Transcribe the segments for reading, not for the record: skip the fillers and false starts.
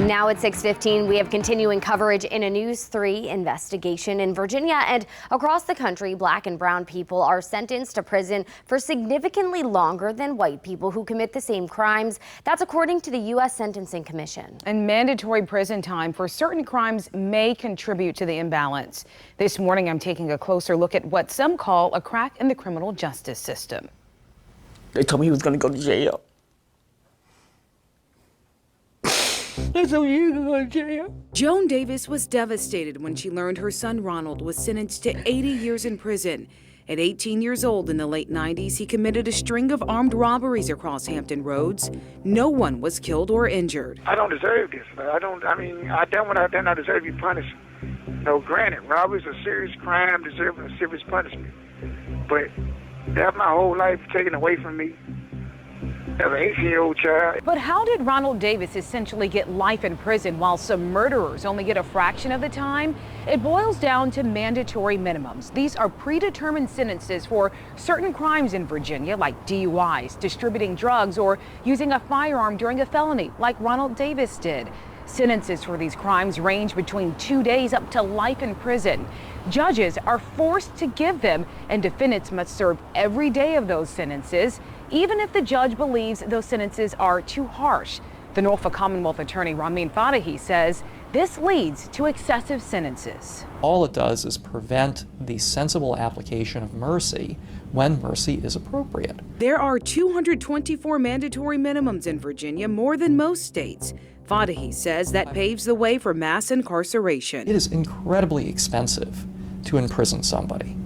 Now at 6:15, we have continuing coverage in a News 3 investigation in Virginia and across the country. Black and brown people are sentenced to prison for significantly longer than white people who commit the same crimes. That's according to the U.S. Sentencing Commission. And mandatory prison time for certain crimes may contribute to the imbalance. This morning, I'm taking a closer look at what some call a crack in the criminal justice system. They told me he was going to go to jail. Joan Davis was devastated when she learned her son Ronald was sentenced to 80 years in prison. At 18 years old in the late 90s, he committed a string of armed robberies across Hampton roads. No one was killed or injured. I don't deserve this. I done what I've done. I deserve to be punished. No, granted, robbery is a serious crime, deserving a serious punishment. But to have my whole life taken away from me, as an 18-year-old child. But how did Ronald Davis essentially get life in prison while some murderers only get a fraction of the time? It boils down to mandatory minimums. These are predetermined sentences for certain crimes in Virginia, like DUIs, distributing drugs, or using a firearm during a felony, like Ronald Davis did. Sentences for these crimes range between 2 days up to life in prison. Judges are forced to give them, and defendants must serve every day of those sentences, even if the judge believes those sentences are too harsh. The Norfolk Commonwealth Attorney Ramin Fadahi says this leads to excessive sentences. All it does is prevent the sensible application of mercy when mercy is appropriate. There are 224 mandatory minimums in Virginia, more than most states. Fadahi says that paves the way for mass incarceration. It is incredibly expensive to imprison somebody.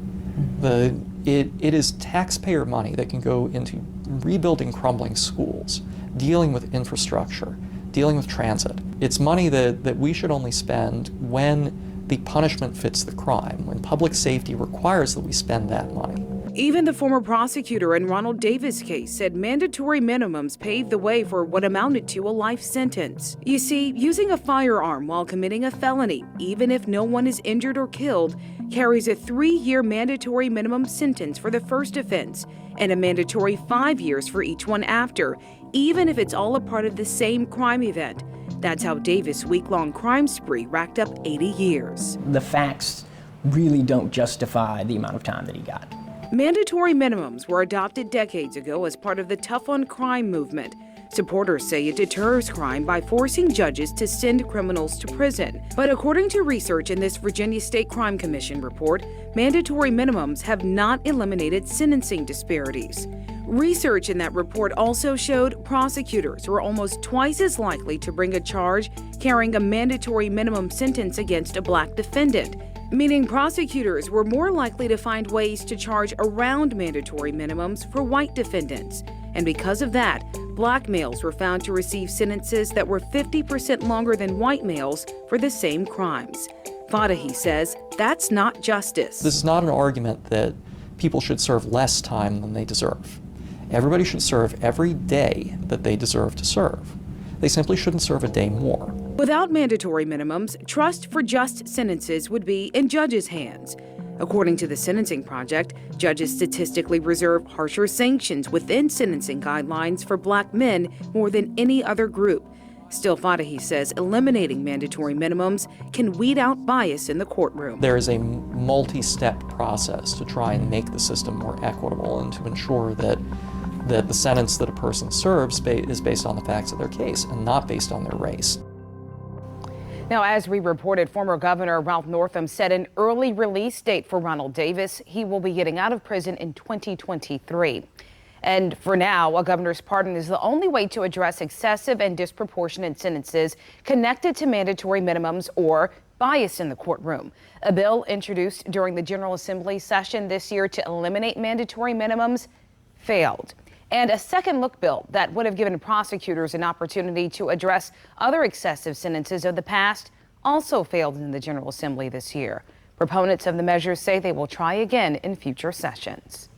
It is taxpayer money that can go into rebuilding crumbling schools, dealing with infrastructure, dealing with transit. It's money that we should only spend when the punishment fits the crime, when public safety requires that we spend that money. Even the former prosecutor in Ronald Davis' case said mandatory minimums paved the way for what amounted to a life sentence. You see, using a firearm while committing a felony, even if no one is injured or killed, carries a 3-year mandatory minimum sentence for the first offense and a mandatory 5 years for each one after, even if it's all a part of the same crime event. That's how Davis' week-long crime spree racked up 80 years. The facts really don't justify the amount of time that he got. Mandatory minimums were adopted decades ago as part of the tough on crime movement. Supporters say it deters crime by forcing judges to send criminals to prison. But according to research in this Virginia State Crime Commission report, mandatory minimums have not eliminated sentencing disparities. Research in that report also showed prosecutors were almost twice as likely to bring a charge carrying a mandatory minimum sentence against a black defendant, meaning prosecutors were more likely to find ways to charge around mandatory minimums for white defendants. And because of that, black males were found to receive sentences that were 50% longer than white males for the same crimes. Fadahi says that's not justice. This is not an argument that people should serve less time than they deserve. Everybody should serve every day that they deserve to serve. They simply shouldn't serve a day more. Without mandatory minimums, trust for just sentences would be in judges' hands. According to the Sentencing Project, judges statistically reserve harsher sanctions within sentencing guidelines for black men more than any other group. Still, Fadahi says eliminating mandatory minimums can weed out bias in the courtroom. There is a multi-step process to try and make the system more equitable and to ensure that the sentence that a person serves is based on the facts of their case and not based on their race. Now, as we reported, former Governor Ralph Northam set an early release date for Ronald Davis. He will be getting out of prison in 2023. And for now, a governor's pardon is the only way to address excessive and disproportionate sentences connected to mandatory minimums or bias in the courtroom. A bill introduced during the General Assembly session this year to eliminate mandatory minimums failed. And a second look bill that would have given prosecutors an opportunity to address other excessive sentences of the past also failed in the General Assembly this year. Proponents of the measures say they will try again in future sessions.